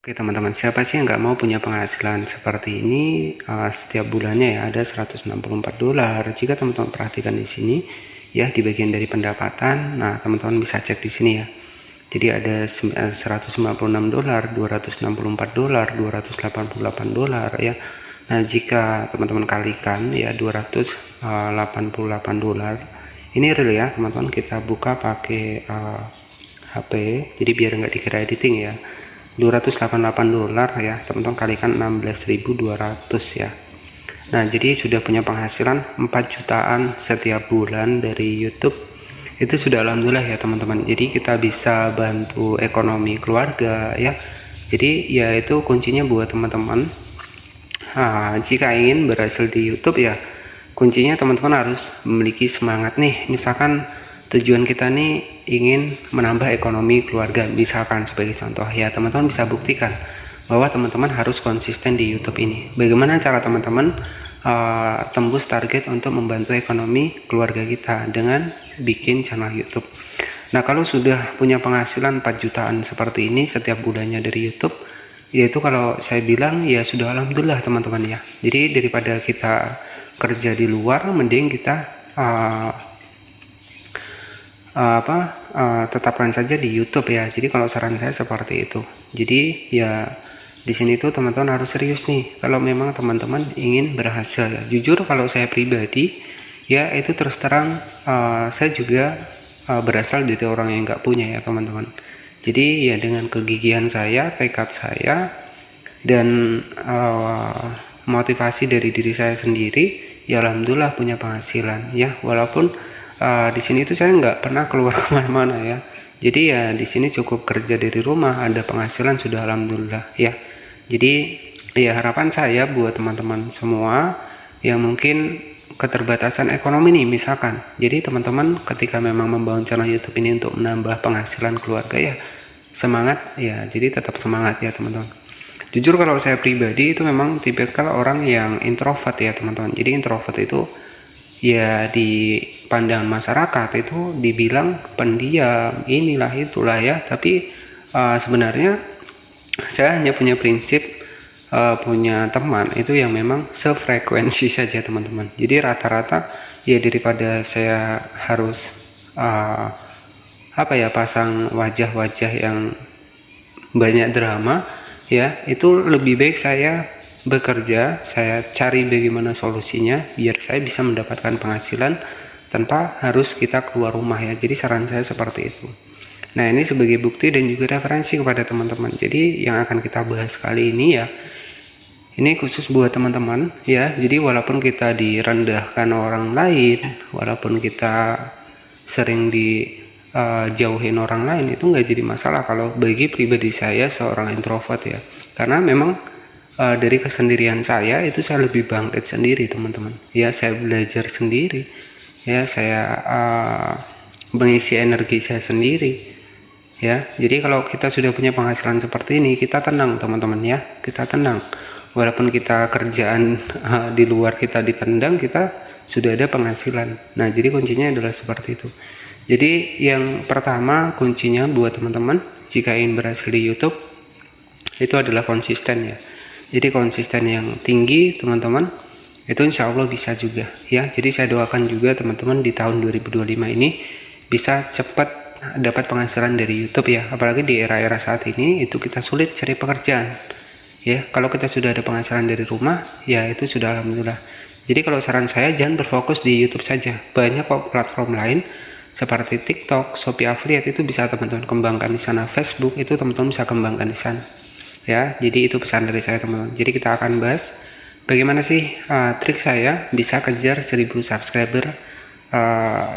Oke teman-teman, siapa sih yang nggak mau punya penghasilan seperti ini setiap bulannya ya ada $164. Jika teman-teman perhatikan di sini ya di bagian dari pendapatan, nah teman-teman bisa cek di sini ya. Jadi ada $196, $264, $288 ya. Nah jika teman-teman kalikan ya $288, ini real ya teman-teman. Kita buka pakai HP, jadi biar nggak dikira editing ya. $288 ya teman-teman, kalikan 16.200 ya. Nah jadi sudah punya penghasilan 4 jutaan setiap bulan dari YouTube. Itu sudah alhamdulillah ya teman-teman. Jadi kita bisa bantu ekonomi keluarga ya. Jadi ya itu kuncinya buat teman-teman. Jika ingin berhasil di YouTube ya kuncinya teman-teman harus memiliki semangat nih. Misalkan tujuan kita nih ingin menambah ekonomi keluarga, misalkan sebagai contoh ya, teman-teman bisa buktikan bahwa teman-teman harus konsisten di YouTube ini. Bagaimana cara teman-teman tembus target untuk membantu ekonomi keluarga kita dengan bikin channel YouTube. Nah kalau sudah punya penghasilan 4 jutaan seperti ini setiap bulannya dari YouTube, yaitu kalau saya bilang ya sudah alhamdulillah teman-teman ya. Jadi daripada kita kerja di luar, mending kita tetapkan saja di YouTube ya. Jadi kalau saran saya seperti itu. Jadi ya di sini tuh teman-teman harus serius nih kalau memang teman-teman ingin berhasil ya. Jujur kalau saya pribadi ya itu terus terang saya juga berasal dari orang yang nggak punya ya teman-teman. Jadi ya dengan kegigihan saya, tekad saya, dan motivasi dari diri saya sendiri ya alhamdulillah punya penghasilan ya. Walaupun di sini tuh saya nggak pernah keluar kemana-mana ya. Jadi ya di sini cukup kerja dari rumah, ada penghasilan sudah alhamdulillah ya. Jadi ya harapan saya buat teman-teman semua yang mungkin keterbatasan ekonomi nih misalkan. Jadi teman-teman ketika memang membangun channel YouTube ini untuk menambah penghasilan keluarga ya semangat ya. Jadi tetap semangat ya teman-teman. Jujur kalau saya pribadi itu memang tipikal orang yang introvert ya teman-teman. Jadi introvert itu ya di pandangan masyarakat itu dibilang pendiam, inilah itulah ya. Tapi sebenarnya saya hanya punya prinsip, punya teman itu yang memang sefrekuensi saja teman-teman. Jadi rata-rata ya daripada saya harus pasang wajah-wajah yang banyak drama ya, itu lebih baik saya bekerja, saya cari bagaimana solusinya biar saya bisa mendapatkan penghasilan tanpa harus kita keluar rumah ya. Jadi saran saya seperti itu. Nah ini sebagai bukti dan juga referensi kepada teman-teman. Jadi yang akan kita bahas kali ini ya, ini khusus buat teman-teman ya. Jadi walaupun kita direndahkan orang lain, walaupun kita sering dijauhin orang lain, itu nggak jadi masalah kalau bagi pribadi saya seorang introvert ya. Karena memang dari kesendirian saya itu saya lebih bangkit sendiri teman-teman ya. Saya belajar sendiri ya, saya mengisi energi saya sendiri ya. Jadi kalau kita sudah punya penghasilan seperti ini, kita tenang teman-teman ya, kita tenang. Walaupun kita kerjaan di luar kita ditendang, kita sudah ada penghasilan. Nah jadi kuncinya adalah seperti itu. Jadi yang pertama kuncinya buat teman-teman jika ingin berhasil di YouTube itu adalah konsisten ya. Jadi konsisten yang tinggi teman-teman itu insya Allah bisa juga ya. Jadi saya doakan juga teman-teman di tahun 2025 ini bisa cepat dapat penghasilan dari YouTube ya. Apalagi di era-era saat ini itu kita sulit cari pekerjaan ya. Kalau kita sudah ada penghasilan dari rumah ya itu sudah alhamdulillah. Jadi kalau saran saya jangan berfokus di YouTube saja, banyak kok platform lain seperti TikTok, Shopee Affiliate itu bisa teman-teman kembangkan di sana. Facebook itu teman-teman bisa kembangkan di sana ya. Jadi itu pesan dari saya teman-teman. Jadi kita akan bahas bagaimana sih trik saya bisa kejar 1000 subscriber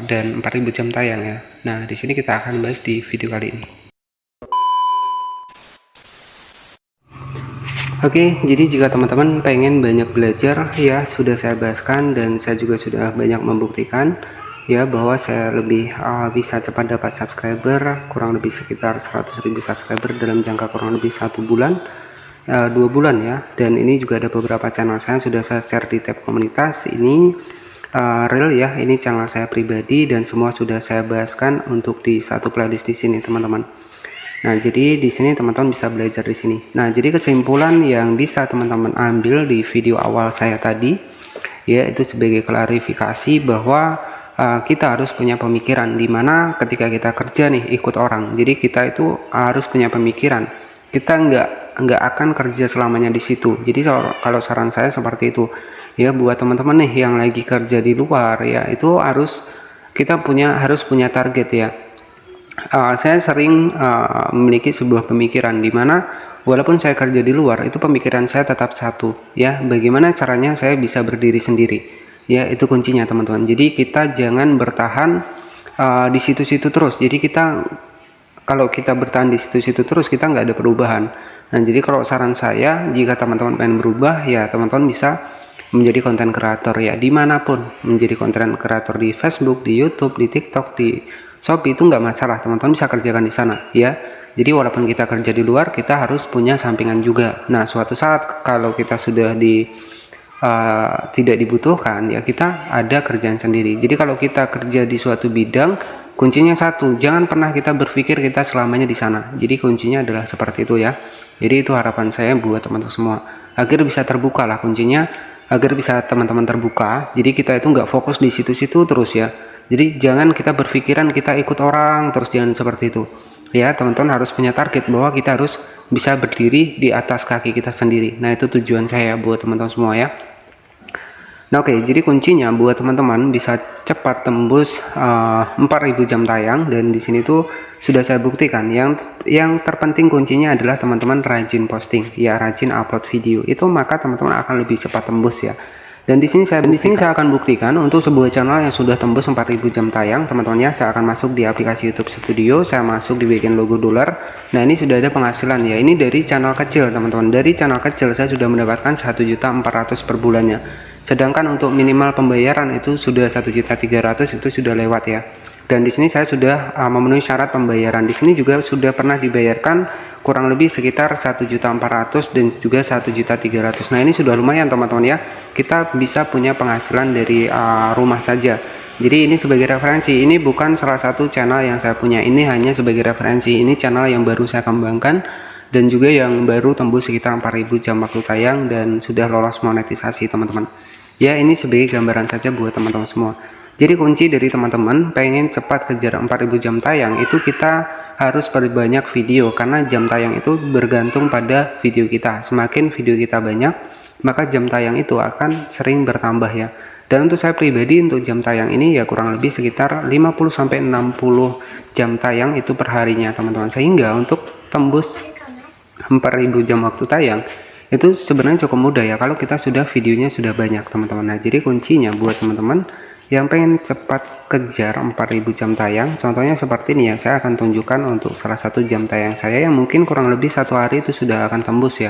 dan 4000 jam tayang ya. Nah di sini kita akan bahas di video kali ini. Oke, jadi jika teman-teman pengen banyak belajar ya sudah saya bahaskan dan saya juga sudah banyak membuktikan ya bahwa saya lebih bisa cepat dapat subscriber, kurang lebih sekitar 100.000 subscriber dalam jangka kurang lebih 1 bulan 2 bulan ya. Dan ini juga ada beberapa channel saya sudah saya share di tab komunitas ini real ya, ini channel saya pribadi dan semua sudah saya bahaskan untuk di satu playlist di sini teman-teman. Nah, jadi di sini teman-teman bisa belajar di sini. Nah, jadi kesimpulan yang bisa teman-teman ambil di video awal saya tadi, ya, itu sebagai klarifikasi bahwa kita harus punya pemikiran di mana ketika kita kerja nih ikut orang. Jadi kita itu harus punya pemikiran. Kita nggak akan kerja selamanya di situ. Jadi kalau saran saya seperti itu, ya, buat teman-teman nih yang lagi kerja di luar, ya, itu kita harus punya target, ya. Saya sering memiliki sebuah pemikiran di mana walaupun saya kerja di luar, itu pemikiran saya tetap satu, ya, bagaimana caranya saya bisa berdiri sendiri, ya, itu kuncinya teman-teman. Jadi kita jangan bertahan di situ-situ terus. Jadi kalau kita bertahan di situ-situ terus, kita nggak ada perubahan. Nah, jadi kalau saran saya, jika teman-teman pengen berubah, ya, teman-teman bisa menjadi konten kreator, ya, dimanapun, menjadi konten kreator di Facebook, di YouTube, di TikTok, di Shopee, itu nggak masalah, teman-teman bisa kerjakan di sana, ya. Jadi walaupun kita kerja di luar, kita harus punya sampingan juga. Nah, suatu saat kalau kita sudah tidak dibutuhkan, ya, kita ada kerjaan sendiri. Jadi kalau kita kerja di suatu bidang, kuncinya satu, jangan pernah kita berpikir kita selamanya di sana. Jadi kuncinya adalah seperti itu, ya. Jadi itu harapan saya buat teman-teman semua, agar bisa terbuka lah kuncinya, agar bisa teman-teman terbuka. Jadi kita itu nggak fokus di situ-situ terus, ya. Jadi jangan kita berpikiran kita ikut orang terus, jangan seperti itu, ya. Teman-teman harus punya target bahwa kita harus bisa berdiri di atas kaki kita sendiri. Nah, itu tujuan saya buat teman-teman semua, ya. Nah, oke, jadi kuncinya buat teman-teman bisa cepat tembus 4.000 jam tayang, dan di sini tuh sudah saya buktikan. Yang terpenting kuncinya adalah teman-teman rajin posting, ya, rajin upload video. Itu maka teman-teman akan lebih cepat tembus, ya. Dan di sini saya akan buktikan untuk sebuah channel yang sudah tembus 4.000 jam tayang, teman-teman, ya. Saya akan masuk di aplikasi YouTube Studio, saya masuk di bagian logo dolar. Nah, ini sudah ada penghasilan, ya. Ini dari channel kecil, teman-teman. Dari channel kecil saya sudah mendapatkan 1.400.000 per bulannya. Sedangkan untuk minimal pembayaran itu sudah 1.300.000, itu sudah lewat, ya. Dan di sini saya sudah memenuhi syarat pembayaran. Di sini juga sudah pernah dibayarkan kurang lebih sekitar 1.400.000 dan juga 1.300.000. Nah, ini sudah lumayan, teman-teman, ya. Kita bisa punya penghasilan dari rumah saja. Jadi ini sebagai referensi. Ini bukan salah satu channel yang saya punya. Ini hanya sebagai referensi. Ini channel yang baru saya kembangkan dan juga yang baru tembus sekitar 4.000 jam waktu tayang dan sudah lolos monetisasi, teman-teman. Ya, ini sebagai gambaran saja buat teman-teman semua. Jadi kunci dari teman-teman pengen cepat kejar 4.000 jam tayang, itu kita harus perbanyak video, karena jam tayang itu bergantung pada video kita. Semakin video kita banyak, maka jam tayang itu akan sering bertambah, ya. Dan untuk saya pribadi, untuk jam tayang ini ya kurang lebih sekitar 50-60 jam tayang itu per harinya, teman-teman. Sehingga untuk tembus 4.000 jam waktu tayang itu sebenarnya cukup mudah, ya, kalau kita videonya sudah banyak, teman-teman. Nah, jadi kuncinya buat teman-teman yang pengen cepat kejar 4.000 jam tayang, contohnya seperti ini, ya. Saya akan tunjukkan untuk salah satu jam tayang saya yang mungkin kurang lebih 1 hari itu sudah akan tembus, ya.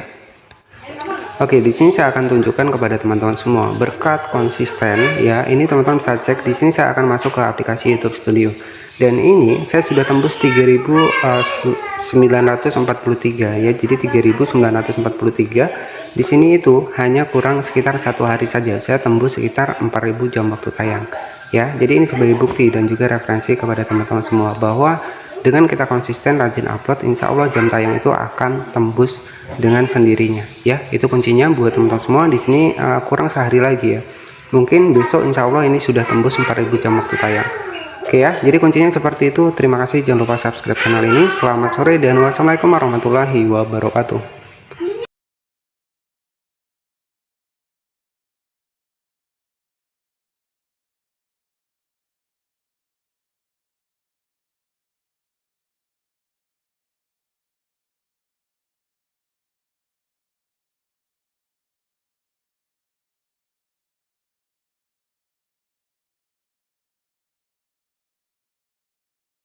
Oke, di sini saya akan tunjukkan kepada teman-teman semua berkat konsisten, ya. Ini teman-teman bisa cek. Di sini saya akan masuk ke aplikasi YouTube Studio, dan ini saya sudah tembus 3.943, ya. Jadi 3.943 di sini itu hanya kurang sekitar 1 hari saja saya tembus sekitar 4.000 jam waktu tayang, ya. Jadi ini sebagai bukti dan juga referensi kepada teman-teman semua bahwa dengan kita konsisten rajin upload, insya Allah jam tayang itu akan tembus dengan sendirinya, ya. Itu kuncinya buat teman-teman semua. Di sini kurang sehari lagi, ya. Mungkin besok insya Allah ini sudah tembus 4.000 jam waktu tayang. Oke, ya. Jadi kuncinya seperti itu. Terima kasih, jangan lupa subscribe channel ini. Selamat sore dan wassalamualaikum warahmatullahi wabarakatuh.